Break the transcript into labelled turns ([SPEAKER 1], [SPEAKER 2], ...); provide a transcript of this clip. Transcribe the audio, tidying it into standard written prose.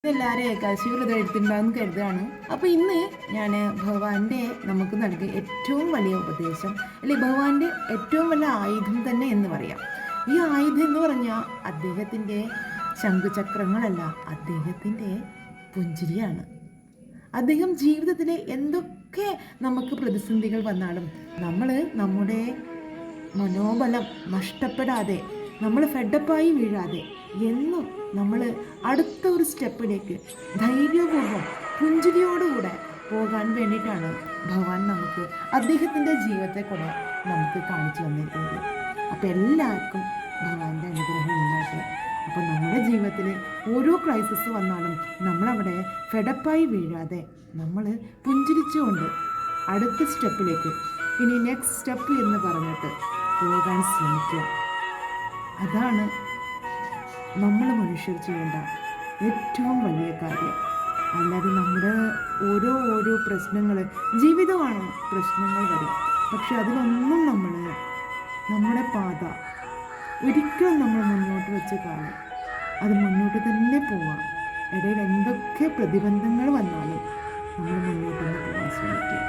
[SPEAKER 1] ഇതെല്ലാവരും ഏകാശിവ്രതം എടുത്തിട്ടുണ്ടാകുമെന്ന് കരുതുകയാണ്. അപ്പോൾ ഇന്ന് ഞാൻ ഭഗവാന്റെ നമുക്ക് നൽകിയ ഏറ്റവും വലിയ ഉപദേശം, അല്ലെ ഭഗവാന്റെ ഏറ്റവും വലിയ ആയുധം തന്നെ എന്ന് പറയാം. ഈ ആയുധം എന്ന് പറഞ്ഞാൽ അദ്ദേഹത്തിൻ്റെ ശംഖുചക്രങ്ങളല്ല, അദ്ദേഹത്തിൻ്റെ പുഞ്ചിരിയാണ്. അദ്ദേഹം ജീവിതത്തിലെ എന്തൊക്കെ നമുക്ക് പ്രതിസന്ധികൾ വന്നാലും നമ്മൾ നമ്മുടെ മനോബലം നഷ്ടപ്പെടാതെ, നമ്മൾ ഫെഡപ്പായി വീഴാതെ, എന്നും നമ്മൾ അടുത്ത ഒരു സ്റ്റെപ്പിലേക്ക് ധൈര്യപൂർവ്വം പുഞ്ചിരിയോടുകൂടെ പോകാൻ വേണ്ടിയിട്ടാണ് ഭഗവാൻ നമുക്ക് അദ്ദേഹത്തിൻ്റെ ജീവിതത്തെ കൂടെ നമുക്ക് കാണിച്ചു തന്നിരിക്കുന്നത്. അപ്പോൾ എല്ലാവർക്കും ഭഗവാന്റെ അനുഗ്രഹം ഉണ്ടാകട്ടെ. അപ്പോൾ നമ്മുടെ ജീവിതത്തിൽ ഓരോ ക്രൈസിസ് വന്നാലും നമ്മളവിടെ ഫെഡപ്പായി വീഴാതെ നമ്മൾ പുഞ്ചിരിച്ചുകൊണ്ട് അടുത്ത സ്റ്റെപ്പിലേക്ക്, ഇനി നെക്സ്റ്റ് സ്റ്റെപ്പ് എന്ന് പറഞ്ഞിട്ട് പോകാൻ ശ്രമിക്കുക. അതാണ് നമ്മൾ മനുഷ്യർ ചെയ്യേണ്ട ഏറ്റവും വലിയ കാര്യം. അല്ലാതെ നമ്മുടെ ഓരോ പ്രശ്നങ്ങൾ, ജീവിതമാണ്, പ്രശ്നങ്ങൾ വരും. പക്ഷെ അതിലൊന്നും നമ്മുടെ പാത ഒരിക്കലും നമ്മൾ മുന്നോട്ട് വെച്ച് കാണും, അത് മുന്നോട്ട് തന്നെ പോവാം. ഇടയിൽ എന്തൊക്കെ പ്രതിബന്ധങ്ങൾ വന്നാലും നമ്മൾ മുന്നോട്ട് തന്നെ പോകാൻ ശ്രമിക്കുക.